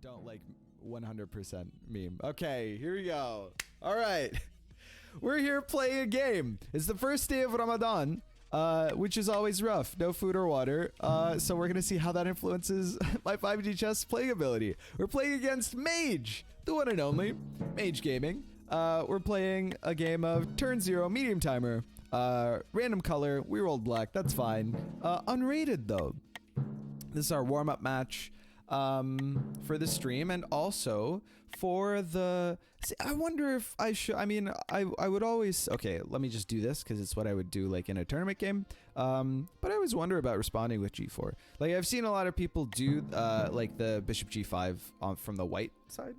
don't like 100% meme. Okay, here we go. All right. We're here playing a game. It's the first day of Ramadan, which is always rough. No food or water. So we're going to see how that influences my 5G chess playing ability. We're playing against Mage, the one and only Mage Gaming. We're playing a game of turn 0 medium timer. Random color. We rolled black. That's fine. Unrated though. This is our warm-up match for the stream, and also for the... See, I wonder if I should... I mean, I would always... Okay, let me just do this, because it's what I would do, like, in a tournament game. But I always wonder about responding with G4. Like, I've seen a lot of people do, like, the Bishop G5 from the white side.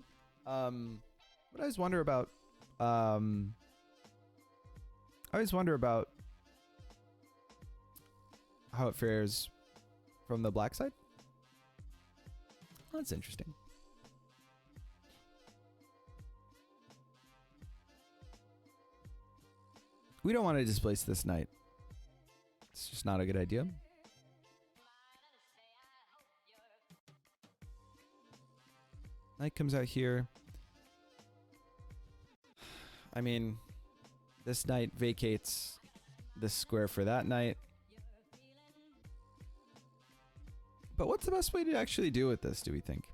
But I always wonder about... I always wonder about how it fares from the black side. Oh, that's interesting. We don't want to displace this knight. It's just not a good idea. Knight comes out here. I mean, this knight vacates this square for that knight. But what's the best way to actually do with this, do we think?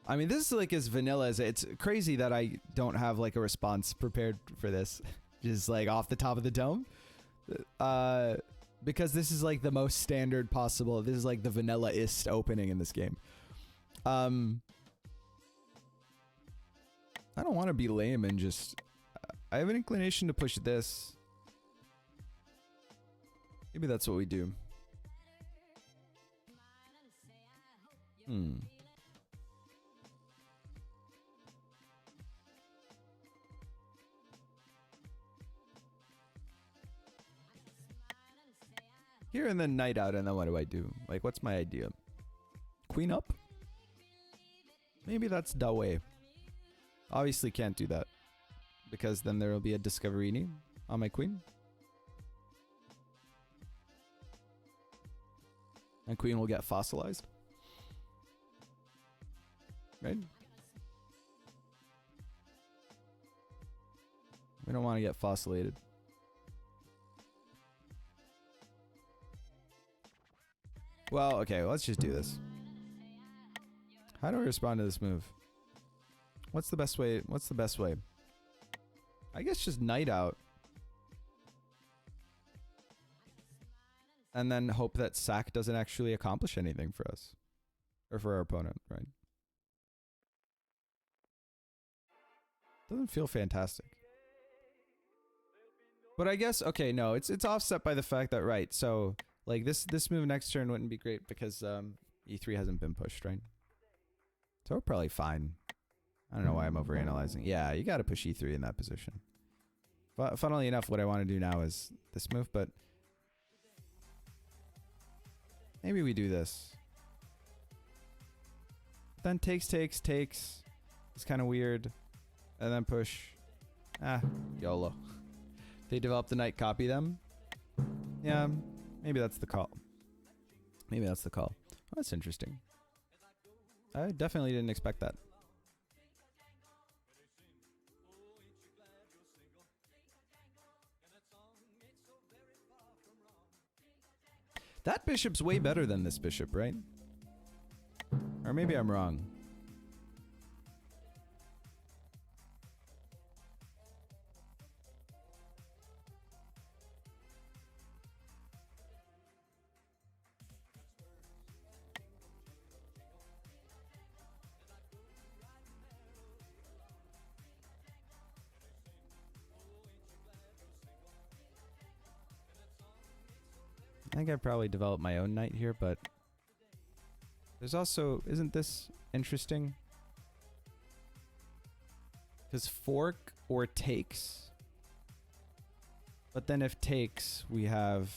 I mean, this is like as vanilla as it's crazy that I don't have like a response prepared for this. Just like off the top of the dome. Because this is like the most standard possible. This is like the vanilla-ist opening in this game. I don't want to be lame and just... I have an inclination to push this. Maybe that's what we do. Here and then knight out, and then what do I do? Like, what's my idea? Queen up? Maybe that's the way. Obviously can't do that, because then there will be a Discoverini on my queen. And queen will get fossilized. Right? We don't want to get fossilated. Well, okay, let's just do this. How do I respond to this move? What's the best way? What's the best way? I guess just knight out. And then hope that sack doesn't actually accomplish anything for us. Or for our opponent, right? Doesn't feel fantastic. But I guess, okay, no, it's offset by the fact that, right, so, like, this move next turn wouldn't be great because e3 hasn't been pushed, right? So we're probably fine. I don't know why I'm overanalyzing. Yeah, you gotta push e3 in that position. Funnily enough, what I want to do now is this move, but... maybe we do this. Then takes. It's kind of weird. And then push. Ah, YOLO. They develop the knight, copy them. Yeah, maybe that's the call. Maybe that's the call. Oh, that's interesting. I definitely didn't expect that. That bishop's way better than this bishop, right? Or maybe I'm wrong. I think I probably developed my own knight here, but there's also, isn't this interesting? Because fork or takes. But then if takes, we have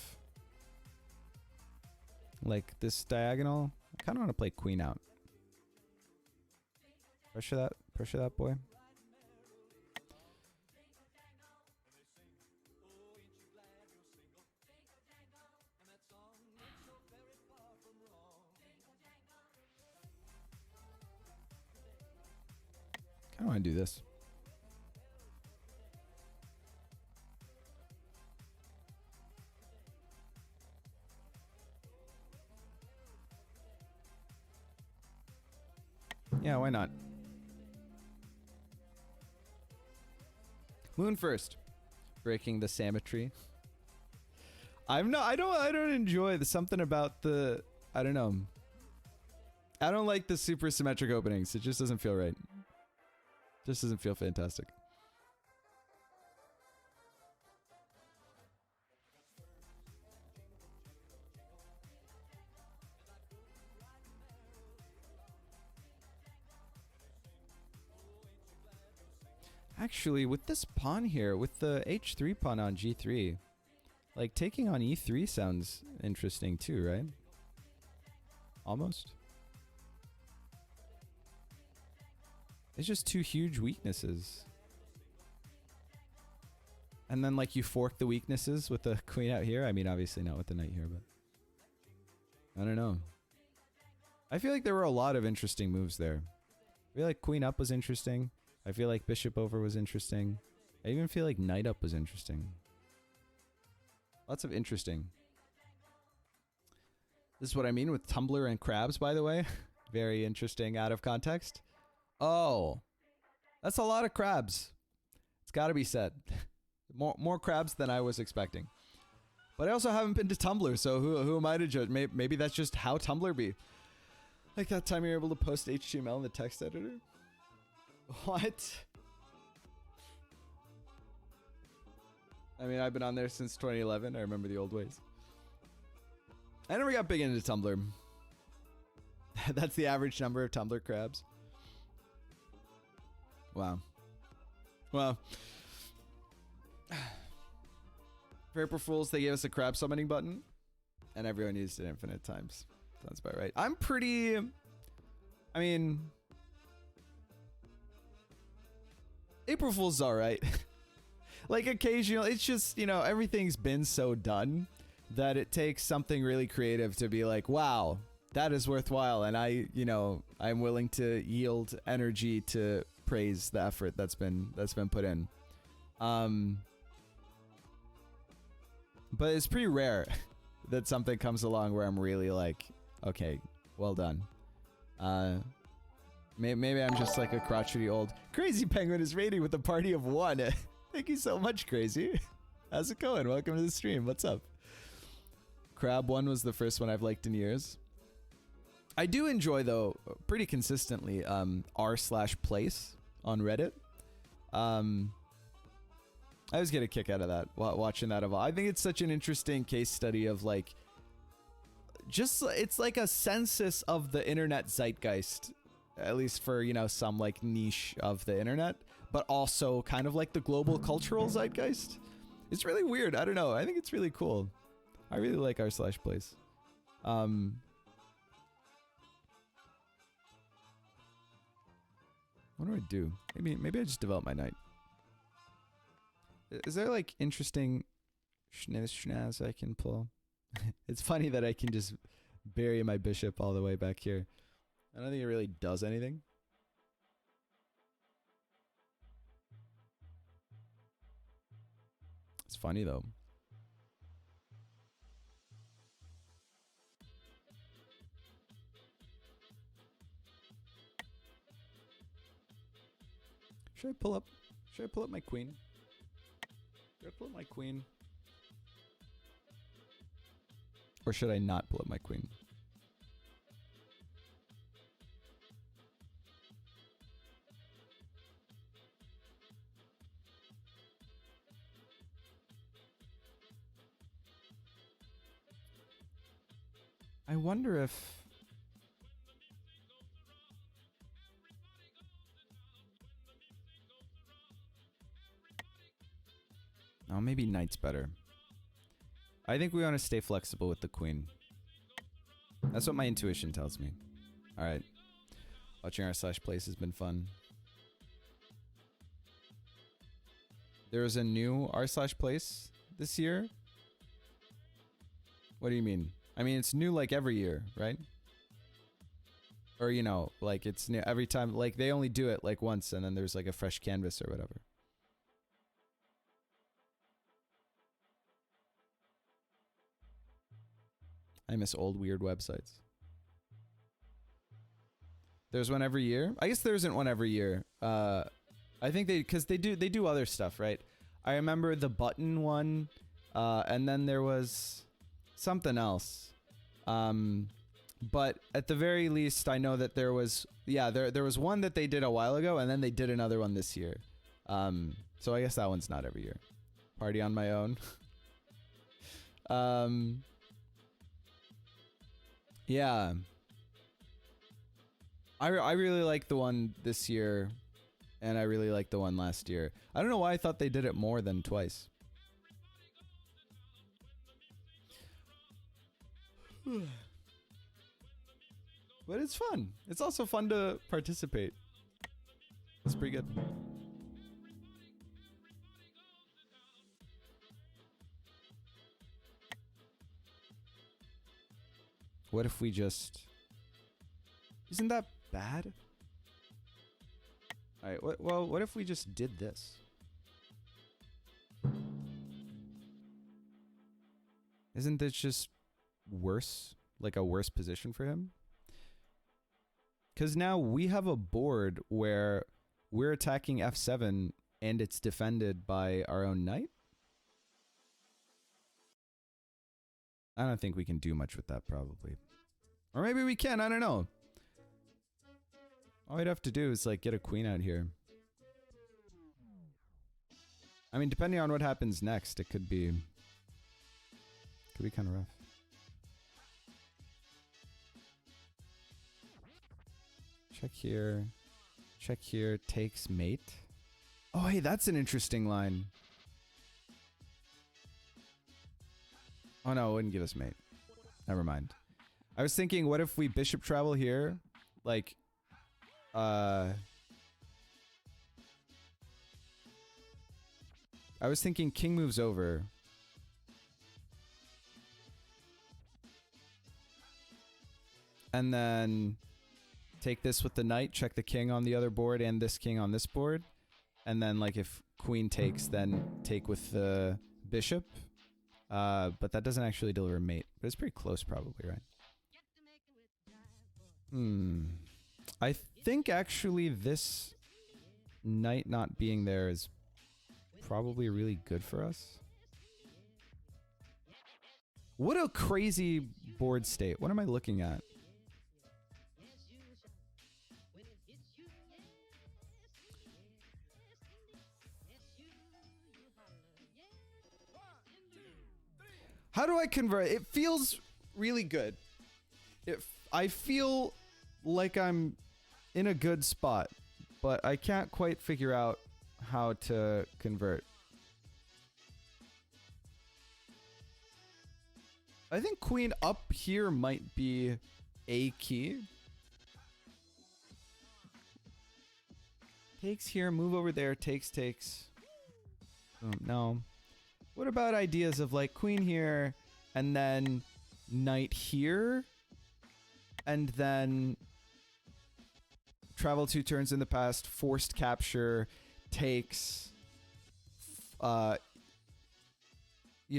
like this diagonal. I kind of want to play queen out. Pressure that boy. I don't want to do this. Yeah, why not? Moon first. Breaking the symmetry. I don't enjoy the something about the, I don't know. I don't like the super symmetric openings. It just doesn't feel right. Just doesn't feel fantastic. Actually, with this pawn here, with the h3 pawn on g3, like taking on e3 sounds interesting too, right? Almost. It's just two huge weaknesses. And then like you fork the weaknesses with the queen out here. I mean, obviously not with the knight here, but I don't know. I feel like there were a lot of interesting moves there. I feel like queen up was interesting. I feel like bishop over was interesting. I even feel like knight up was interesting. Lots of interesting. This is what I mean with Tumblr and crabs, by the way. Very interesting out of context. Oh, that's a lot of crabs. It's got to be said. More crabs than I was expecting. But I also haven't been to Tumblr, so who am I to judge? Maybe that's just how Tumblr be. Like that time you're able to post HTML in the text editor? What? I mean, I've been on there since 2011. I remember the old ways. I never got big into Tumblr. That's the average number of Tumblr crabs. Wow. Well. For April Fools, they gave us a crab summoning button. And everyone used it infinite times. Sounds about right. I'm pretty... I mean... April Fool's is alright. Like occasionally, it's just, you know, everything's been so done that it takes something really creative to be like, wow, that is worthwhile. And I, you know, I'm willing to yield energy to praise the effort that's been put in. But it's pretty rare that something comes along where I'm really like, okay, well done. Maybe I'm just like a crotchety old Crazy Penguin is raiding with a party of one. Thank you so much, Crazy. How's it going? Welcome to the stream. What's up? Crab 1 was the first one I've liked in years. I do enjoy, though, pretty consistently, r/place on Reddit. I always get a kick out of that, watching that evolve. I think it's such an interesting case study of, like, just, it's like a census of the internet zeitgeist. At least for, you know, some like niche of the internet, but also kind of like the global cultural zeitgeist. It's really weird. I don't know. I think it's really cool. I really like r/place. What do I do? Maybe I just develop my knight. Is there like interesting schnaz I can pull? It's funny that I can just bury my bishop all the way back here. I don't think it really does anything. It's funny though. Should I pull up my queen? Should I pull up my queen? Or should I not pull up my queen? I wonder if... Oh, maybe knight's better. I think we want to stay flexible with the queen. That's what my intuition tells me. Alright. Watching r/place has been fun. There was a new r/place this year? What do you mean? I mean, it's new like every year, right? Or, you know, like it's new every time, like they only do it like once and then there's like a fresh canvas or whatever. I miss old weird websites. There's one every year? I guess there isn't one every year. I think because they do other stuff, right? I remember the button one, and then there was something else. But at the very least, I know that there was, yeah, there was one that they did a while ago, and then they did another one this year. So I guess that one's not every year. Party on my own. Yeah. I really like the one this year, and I really like the one last year. I don't know why I thought they did it more than twice. But it's fun. It's also fun to participate. That's pretty good. What if we just... Isn't that bad? Alright, what if we just did this? Isn't this just worse? Like a worse position for him? Because now we have a board where we're attacking f7 and it's defended by our own knight? I don't think we can do much with that, probably. Or maybe we can, I don't know. All we'd have to do is, like, get a queen out here. I mean, depending on what happens next, it could be kind of rough. Check here, takes mate. Oh, hey, that's an interesting line. Oh no, it wouldn't give us mate. Never mind. I was thinking, what if we bishop travel here? Like, I was thinking king moves over. And then take this with the knight, check the king on the other board and this king on this board. And then, like, if queen takes, then take with the bishop. But that doesn't actually deliver mate. But it's pretty close probably, right? I think actually this knight not being there is probably really good for us. What a crazy board state. What am I looking at? How do I convert? It feels really good. I feel like I'm in a good spot, but I can't quite figure out how to convert. I think queen up here might be a key. Takes here, move over there, takes. No. What about ideas of like queen here and then knight here and then travel 2 turns in the past, forced capture, takes, you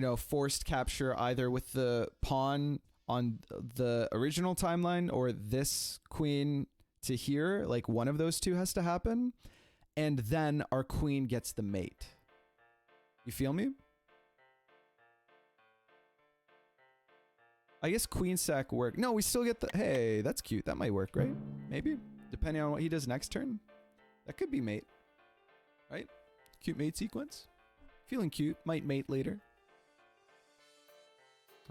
know, forced capture either with the pawn on the original timeline or this queen to here, like one of those two has to happen, and then our queen gets the mate. You feel me? I guess queen sack work. No, we still get the... Hey, that's cute. That might work, right? Maybe. Depending on what he does next turn. That could be mate. Right? Cute mate sequence. Feeling cute. Might mate later.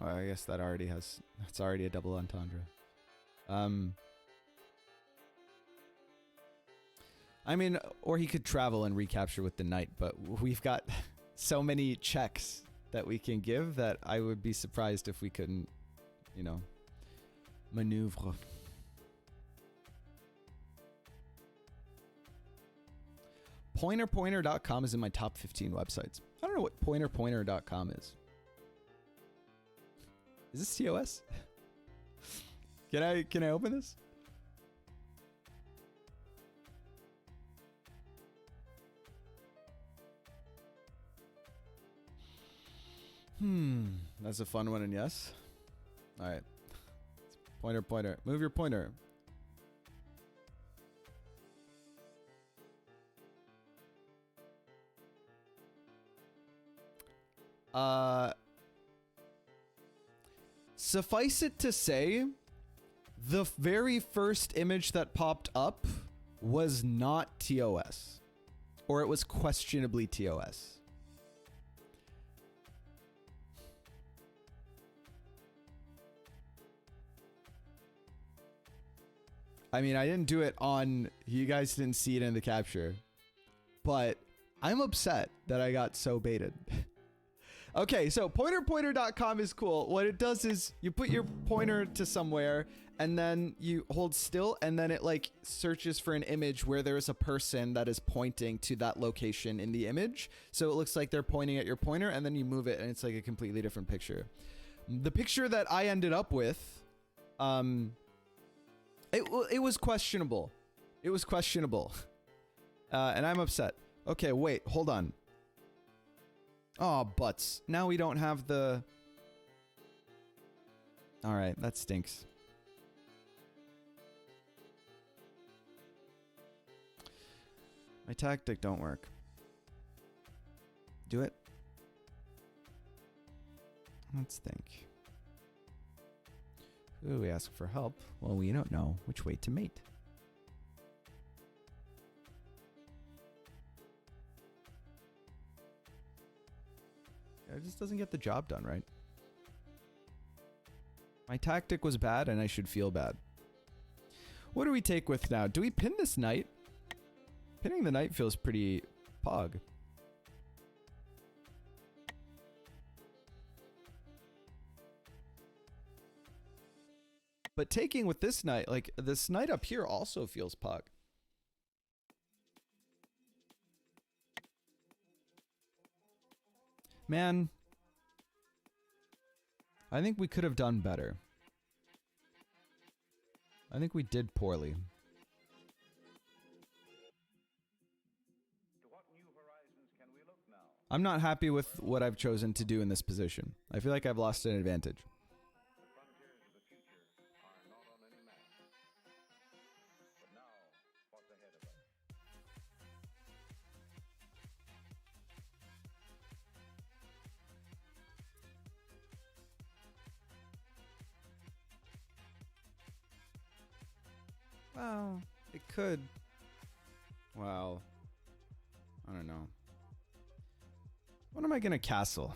Oh, I guess that already has... That's already a double entendre. I mean, or he could travel and recapture with the knight, but we've got so many checks that we can give that I would be surprised if we couldn't, you know, maneuver. Pointerpointer.com is in my top 15 websites. I don't know what pointerpointer.com is. Is this TOS? Can I open this? That's a fun one, and yes. All right. Pointer, pointer. Move your pointer. Suffice it to say, the very first image that popped up was not TOS. Or it was questionably TOS. I mean, I didn't do it on... You guys didn't see it in the capture. But I'm upset that I got so baited. Okay, so pointerpointer.com is cool. What it does is you put your pointer to somewhere and then you hold still and then it like searches for an image where there's a person that is pointing to that location in the image. So it looks like they're pointing at your pointer and then you move it and it's like a completely different picture. The picture that I ended up with, it was questionable. It was questionable. And I'm upset. Okay, wait, hold on. Oh, butts. Now we don't have the... Alright, that stinks. My tactic don't work. Do it. Let's think. Ooh, we ask for help. Well, we don't know which way to mate. It just doesn't get the job done, right? My tactic was bad and I should feel bad. What do we take with now? Do we pin this knight? Pinning the knight feels pretty pog. But taking with this knight, like this knight up here also feels pog. Man, I think we could have done better. I think we did poorly. I'm not happy with what I've chosen to do in this position. I feel like I've lost an advantage. Well, it could. Wow. I don't know. What am I gonna castle?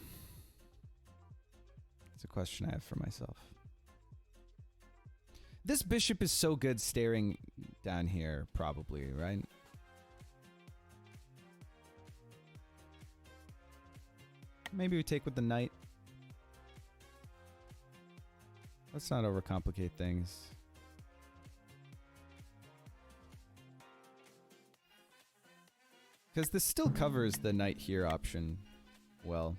It's a question I have for myself. This bishop is so good staring down here, probably, right? Maybe we take with the knight. Let's not overcomplicate things. Because this still covers the knight here option well.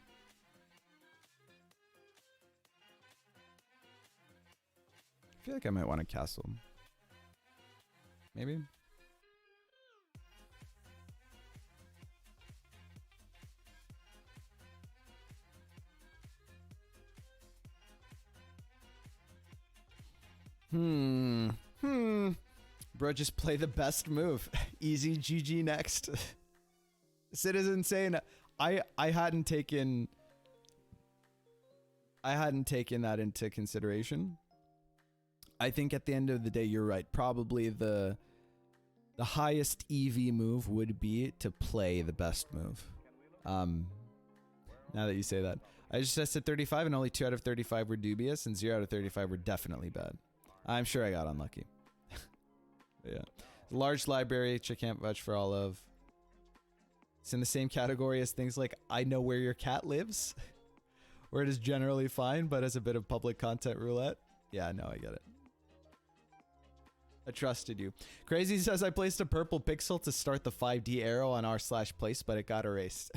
I feel like I might want to castle. Maybe? Bro, just play the best move. Easy GG next. Citizen saying I hadn't taken that into consideration. I think at the end of the day you're right. Probably the highest EV move would be to play the best move. Now that you say that. I just tested 35 and only 2 out of 35 were dubious and 0 out of 35 were definitely bad. I'm sure I got unlucky. Yeah. Large library, which I can't vouch for all of. It's in the same category as things like I know where your cat lives, where it is generally fine, but as a bit of public content roulette. Yeah, no, I get it. I trusted you. Crazy says I placed a purple pixel to start the 5D arrow on r/place, but it got erased.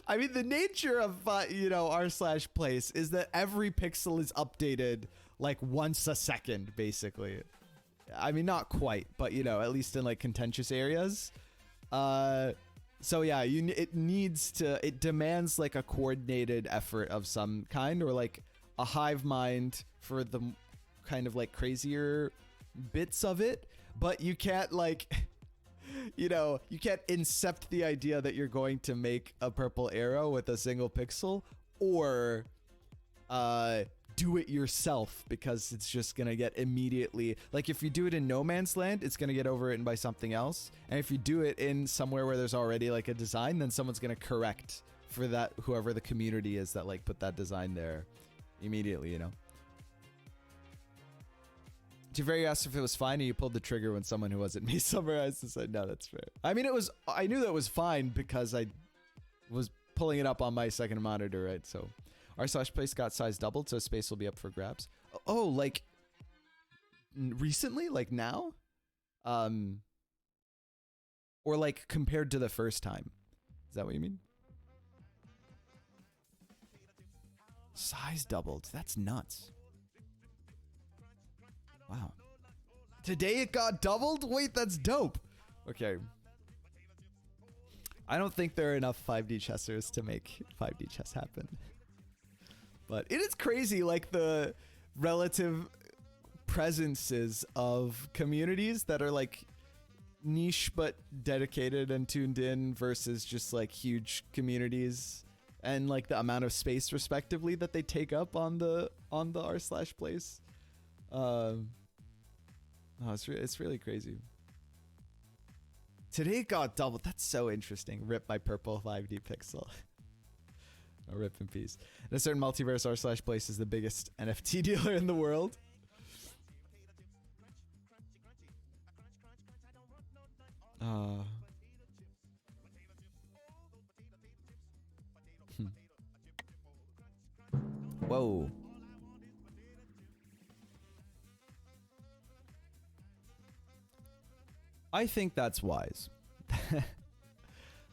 I mean, the nature of, you know, r/place is that every pixel is updated like once a second, basically. I mean, not quite, but, you know, at least in like contentious areas. So yeah, it demands like a coordinated effort of some kind, or like a hive mind for the kind of like crazier bits of it, but you can't like you know, you can't incept the idea that you're going to make a purple arrow with a single pixel, or do it yourself, because it's just gonna get immediately, like if you do it in no man's land, it's gonna get overwritten by something else, and if you do it in somewhere where there's already like a design, then someone's gonna correct for that, whoever the community is that like put that design there immediately, you know. Javeri asked if it was fine and you pulled the trigger when someone who wasn't me summarized and said, no, that's fair. I mean, I knew that was fine because I was pulling it up on my second monitor, right? So r/place got size doubled, so space will be up for grabs. Oh, like recently? Like now? Or like compared to the first time? Is that what you mean? Size doubled. That's nuts. Wow. Today it got doubled? Wait, that's dope. Okay. I don't think there are enough 5D chessers to make 5D chess happen. But it is crazy, like the relative presences of communities that are like niche but dedicated and tuned in versus just like huge communities, and like the amount of space respectively that they take up on the r/place. Oh, it's really crazy. Today it got doubled. That's so interesting. Rip my purple 5D pixel. Oh, rip in peace. And a certain multiverse r/place is the biggest NFT dealer in the world. Whoa. I think that's wise.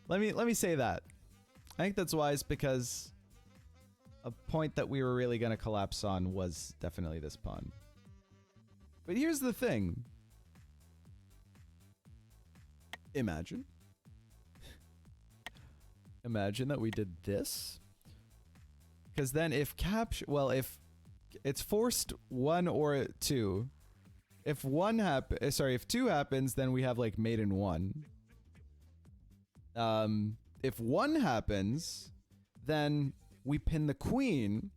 Let me say that. I think that's wise because a point that we were really going to collapse on was definitely this pawn. But here's the thing. Imagine that we did this. Because then if if it's forced 1 or 2, if if 2 happens, then we have like mate in 1. If 1 happens, then we pin the queen,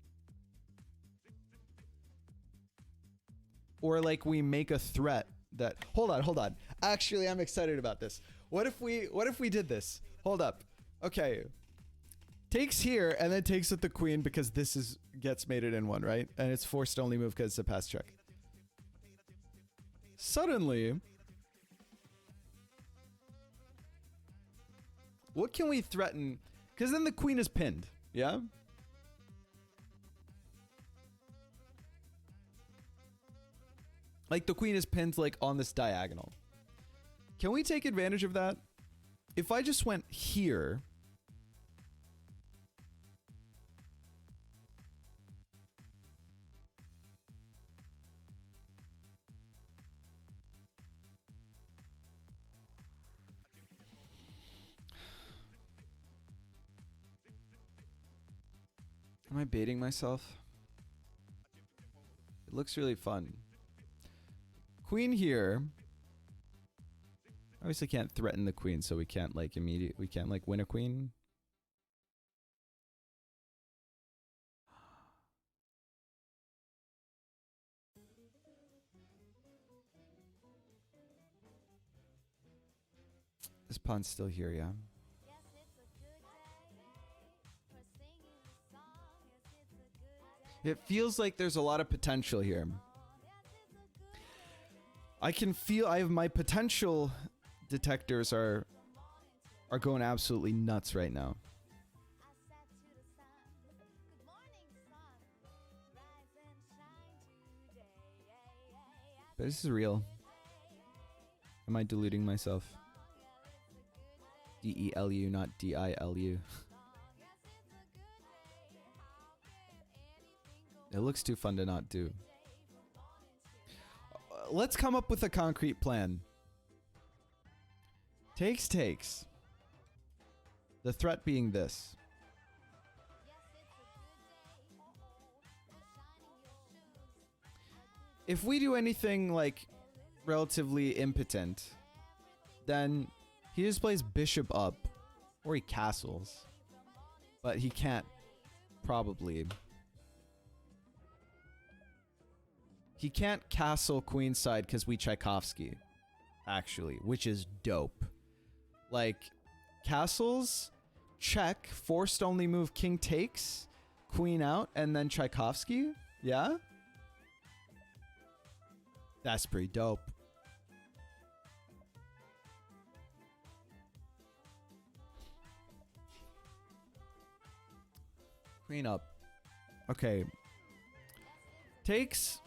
or like we make a threat that, hold on. Actually, I'm excited about this. What if we did this? Hold up. Okay. Takes here and then takes with the queen because this gets mated in 1, right? And it's forced to only move because it's a pass check. Suddenly, what can we threaten? Because then the queen is pinned, yeah? Like the queen is pinned like on this diagonal. Can we take advantage of that? If I just went here, am I baiting myself? It looks really fun. Queen here. Obviously can't threaten the queen, so we can't like win a queen. This pawn's still here, yeah. It feels like there's a lot of potential here. I have my potential detectors are going absolutely nuts right now. But this is real. Am I deluding myself? D-E-L-U, not D-I-L-U. It looks too fun to not do. Let's come up with a concrete plan. Takes. The threat being this. If we do anything like relatively impotent, then he just plays bishop up, or he castles, but he can't probably. He can't castle queenside because we Tchaikovsky, actually, which is dope. Like, castles, check, forced only move, king takes, queen out, and then Tchaikovsky, yeah? That's pretty dope. Queen up. Okay. Takes.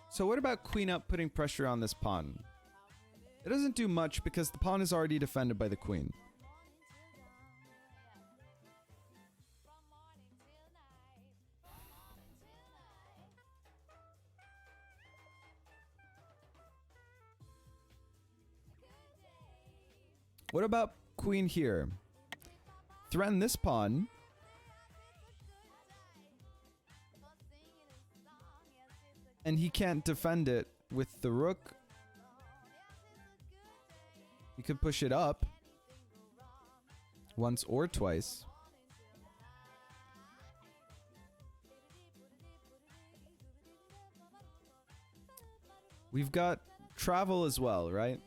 So what about queen up putting pressure on this pawn? It doesn't do much because the pawn is already defended by the queen. What about queen here? Threaten this pawn. And he can't defend it with the rook. He could push it up once or twice. We've got travel as well, right?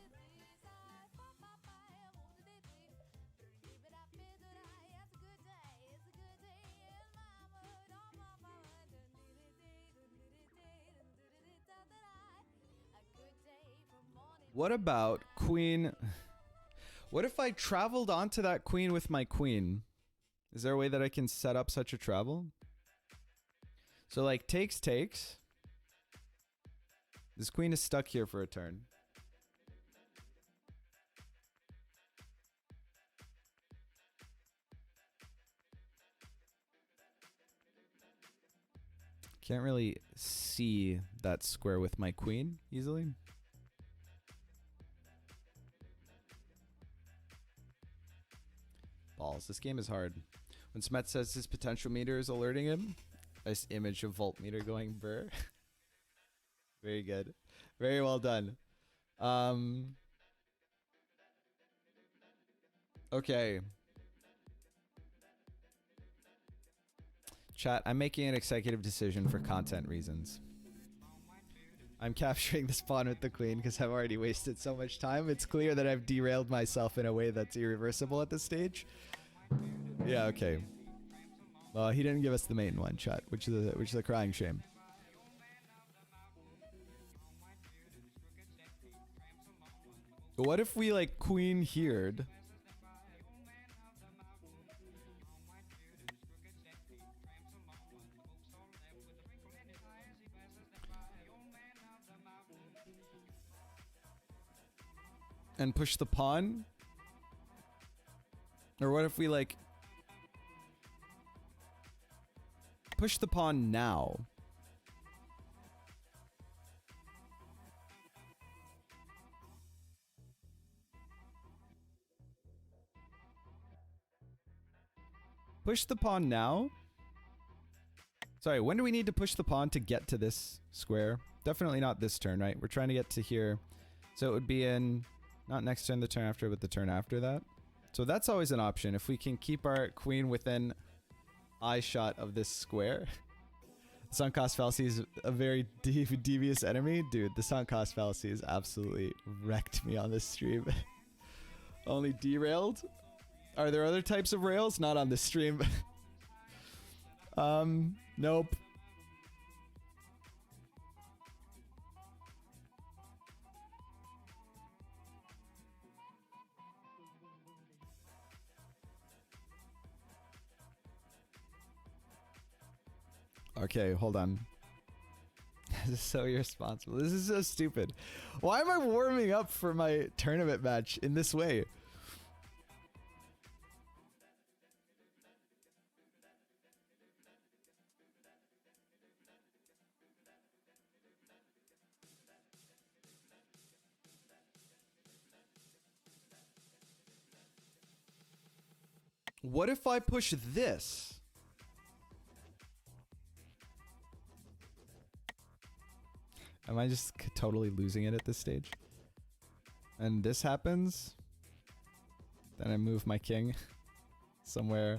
What about queen? What if I traveled onto that queen with my queen? Is there a way that I can set up such a travel? So like takes. This queen is stuck here for a turn. Can't really see that square with my queen easily. Balls. This game is hard. When Smet says his potential meter is alerting him, nice image of voltmeter going burr. Very good. Very well done. Okay. Chat, I'm making an executive decision for content reasons. I'm capturing this pawn with the queen because I've already wasted so much time. It's clear that I've derailed myself in a way that's irreversible at this stage. Yeah, okay. Well, he didn't give us the main one, chat, which is a crying shame. But what if we like queen here'd? And push the pawn? Or what if we like push the pawn now? Push the pawn now? Sorry, when do we need to push the pawn to get to this square? Definitely not this turn, right? We're trying to get to here. So it would be in, not next turn, the turn after, but the turn after that. So that's always an option. If we can keep our queen within eye shot of this square. The sunk cost fallacy is a very devious enemy. Dude, the sunk cost fallacy has absolutely wrecked me on this stream. Only derailed? Are there other types of rails? Not on this stream. Nope. Okay, hold on. This is so irresponsible. This is so stupid. Why am I warming up for my tournament match in this way? What if I push this? Am I just totally losing it at this stage? And this happens. Then I move my king somewhere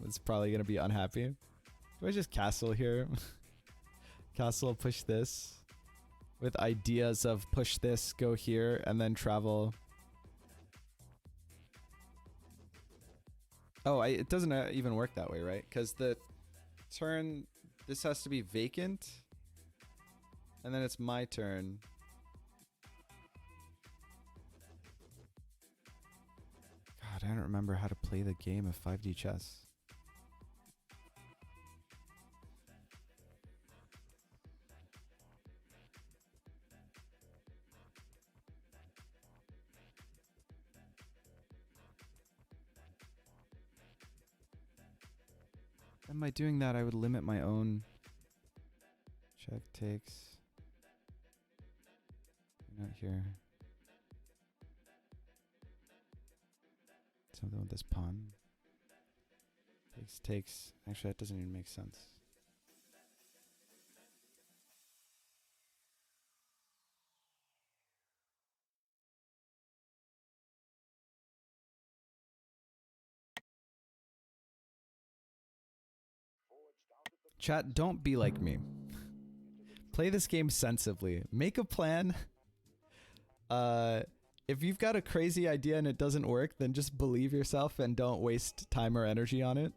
that's probably going to be unhappy. Do I just castle here? Castle, push this. With ideas of push this, go here, and then travel. Oh, it doesn't even work that way, right? Because the turn, this has to be vacant. And then it's my turn. God, I don't remember how to play the game of 5D chess. And by doing that, I would limit my own check takes. Not here. Something with this pawn. Takes. Actually, that doesn't even make sense. Chat, don't be like me. Play this game sensibly. Make a plan. If you've got a crazy idea and it doesn't work, then just believe yourself and don't waste time or energy on it.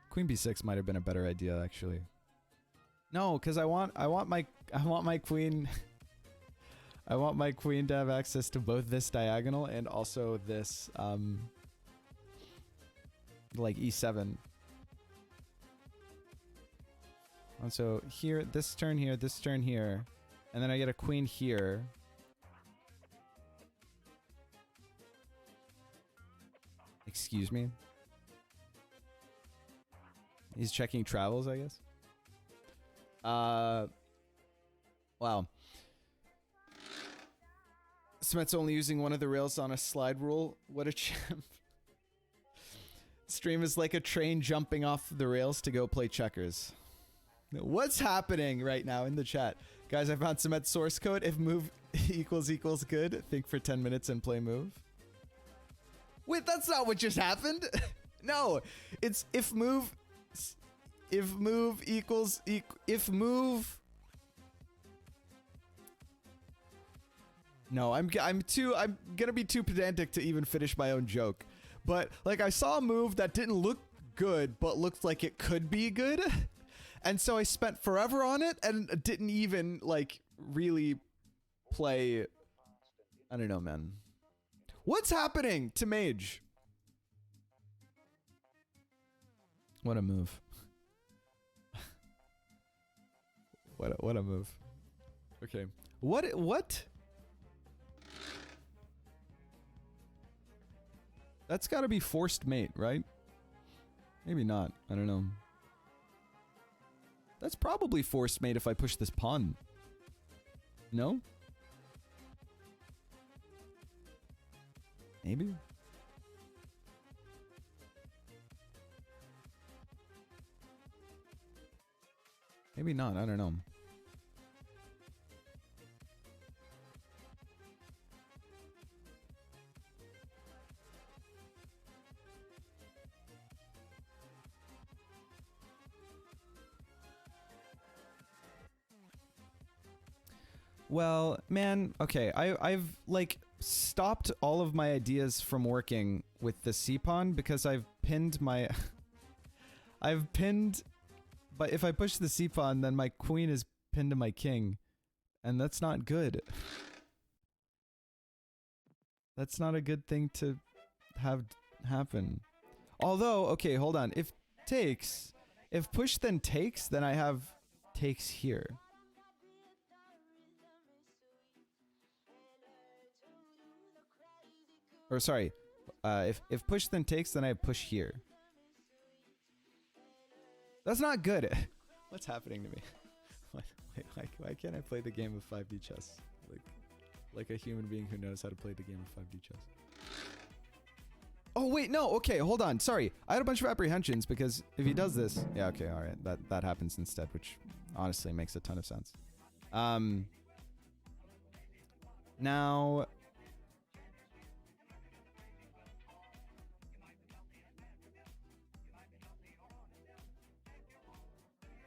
Queen b6 might have been a better idea, actually. No, because I want my queen. I want my queen to have access to both this diagonal and also this like e7. And so here, this turn here, and then I get a queen here. Excuse me. He's checking travels, I guess. Wow. Smet's only using one of the rails on a slide rule. What a champ. Stream is like a train jumping off the rails to go play checkers. What's happening right now in the chat? Guys, I found Smet's source code. If move equals good, think for 10 minutes and play move. Wait, that's not what just happened. No, it's if move equals if move. No, I'm gonna be too pedantic to even finish my own joke. But like I saw a move that didn't look good but looked like it could be good. And so I spent forever on it and didn't even like really play. I don't know, man. What's happening to Mage? What a move. What a move. Okay. What? That's got to be forced mate, right? Maybe not. I don't know. That's probably forced mate if I push this pawn. No? Maybe? Maybe not. I don't know. Well, man, okay, I've like stopped all of my ideas from working with the c-pawn because I've pinned my I've pinned, but if I push the c-pawn then my queen is pinned to my king, and that's not good. That's not a good thing to have happen. Although, okay, hold on. If push then takes, then I have takes here. Or sorry, if push then takes, then I push here. That's not good. What's happening to me? Why can't I play the game of 5D chess like a human being who knows how to play the game of 5D chess? Oh wait, no. Okay, hold on. Sorry, I had a bunch of apprehensions because if he does this, yeah. Okay, all right. That happens instead, which honestly makes a ton of sense. Now.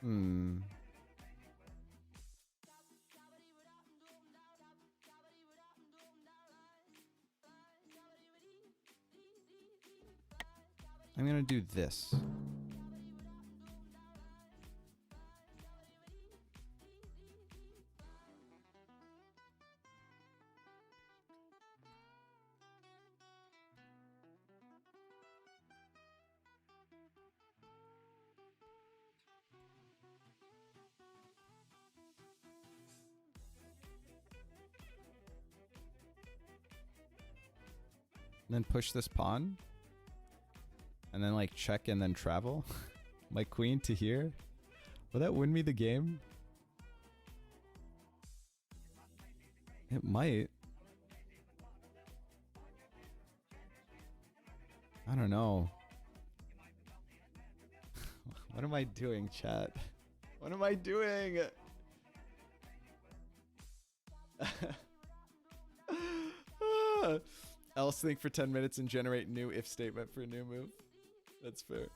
Hmm. I'm gonna do this. And then push this pawn. And then like check and then travel. My queen to here. Will that win me the game? It might. I don't know. What am I doing, chat? What am I doing? Else think for 10 minutes and generate new if statement for a new move. That's fair.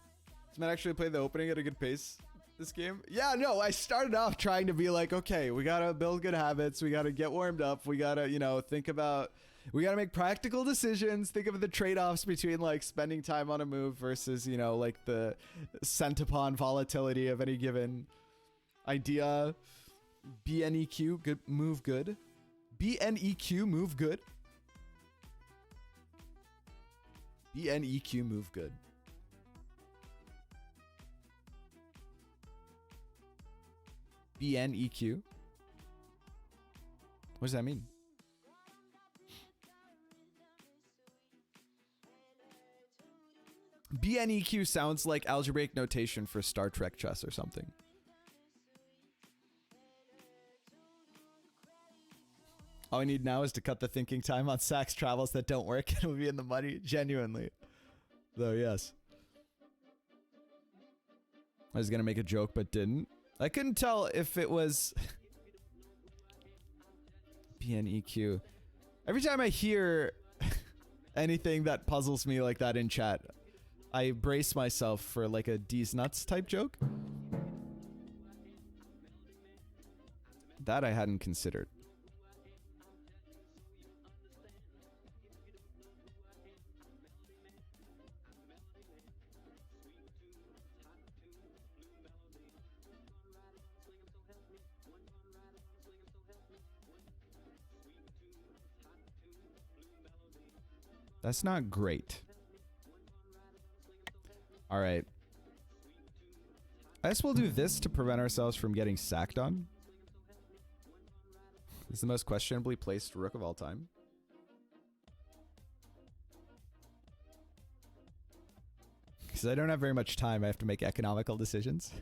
Does Matt actually play the opening at a good pace this game? Yeah, no, I started off trying to be like, okay, we gotta build good habits. We gotta get warmed up. We gotta, you know, we gotta make practical decisions. Think of the trade-offs between like spending time on a move versus, you know, like the sent upon volatility of any given idea. BNEQ, good move good. BNEQ, move good. BNEQ, move good. BNEQ? What does that mean? BNEQ sounds like algebraic notation for Star Trek chess or something. All we need now is to cut the thinking time on Sax travels that don't work and we'll be in the money. Genuinely. Though, yes. I was going to make a joke but didn't. I couldn't tell if it was BNEQ. Every time I hear anything that puzzles me like that in chat, I brace myself for like a D's nuts type joke. That I hadn't considered. That's not great. All right. I guess we'll do this to prevent ourselves from getting sacked on. This is the most questionably placed rook of all time. Because I don't have very much time, I have to make economical decisions.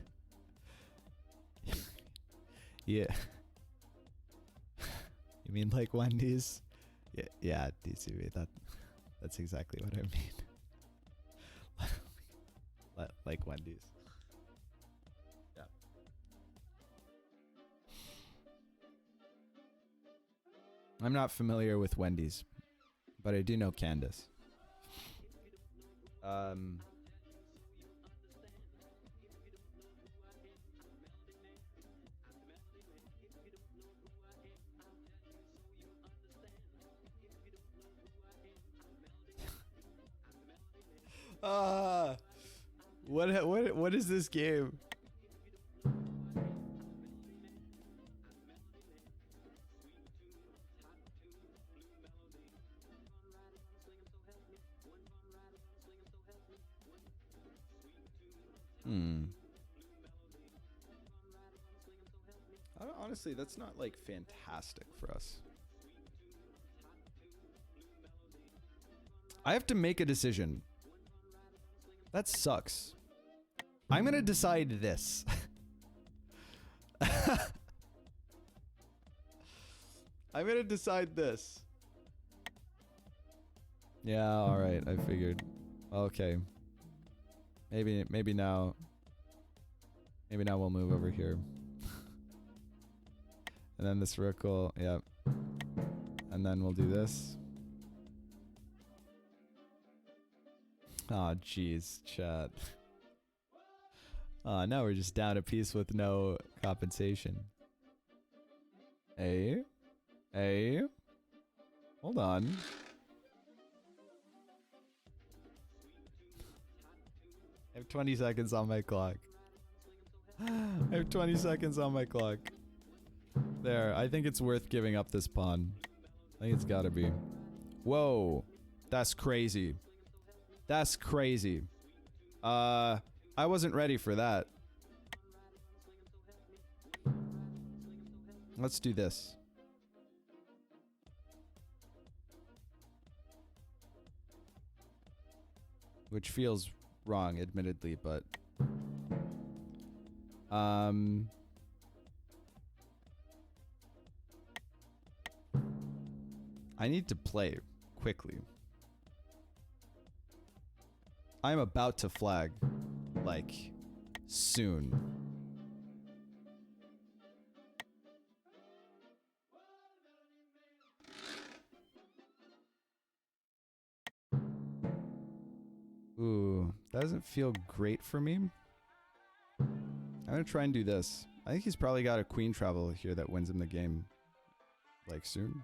Yeah. You mean like Wendy's? Yeah, DCB, that's exactly what I mean. Like Wendy's. Yeah. I'm not familiar with Wendy's, but I do know Candace. What is this game? Honestly, that's not like fantastic for us. I have to make a decision. That sucks. I'm gonna decide this. I'm gonna decide this. Yeah, alright, I figured. Okay. Maybe now. Maybe now we'll move over here. And then this rook will, yep. And then we'll do this. Aw, jeez, chat. Now we're just down a piece with no compensation. Hey? Hey? Hold on. I have 20 seconds on my clock. I have 20 seconds on my clock. There, I think it's worth giving up this pawn. I think it's gotta be. Whoa. That's crazy. That's crazy. I wasn't ready for that. Let's do this. Which feels wrong, admittedly, but... I need to play quickly. I'm about to flag, like, soon. Ooh, that doesn't feel great for me. I'm gonna try and do this. I think he's probably got a queen travel here that wins him the game, like, soon.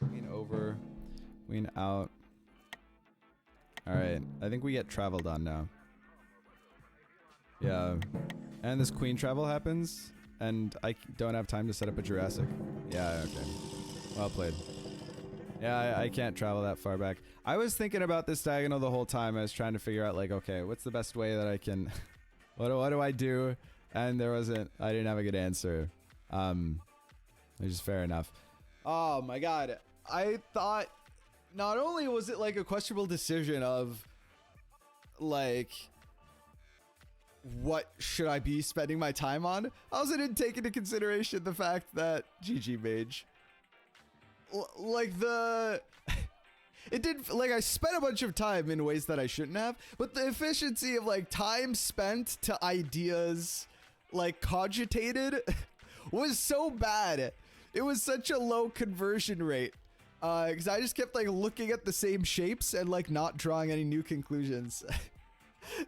Queen over, queen out. Alright, I think we get traveled on now. Yeah. And this queen travel happens, and I don't have time to set up a Jurassic. Yeah, okay. Well played. Yeah, I can't travel that far back. I was thinking about this diagonal the whole time. I was trying to figure out, like, okay, what's the best way that I can... what do I do? And there wasn't... I didn't have a good answer. Which is fair enough. Oh my god. I thought... Not only was it, like, a questionable decision of... Like... What should I be spending my time on? I also didn't take into consideration the fact that... GG Mage. Like, the... It did, like, I spent a bunch of time in ways that I shouldn't have, but the efficiency of, like, time spent to ideas, like, cogitated was so bad. It was such a low conversion rate. Because I just kept, like, looking at the same shapes and, like, not drawing any new conclusions.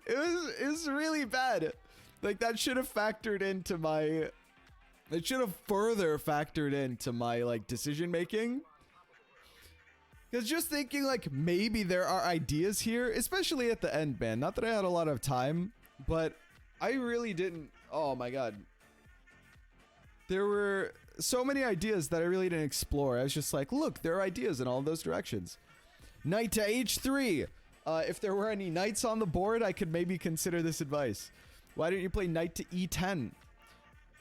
It was really bad. Like, that should have factored into my... It should have further factored into my, like, decision making. Because just thinking, like, maybe there are ideas here, especially at the end, man. Not that I had a lot of time, but I really didn't... Oh, my God. There were so many ideas that I really didn't explore. I was just like, look, there are ideas in all those directions. Knight to h3. If there were any knights on the board, I could maybe consider this advice. Why didn't you play knight to e10?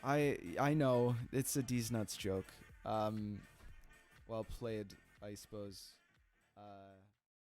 I know, it's a D's nuts joke. Well played, I suppose.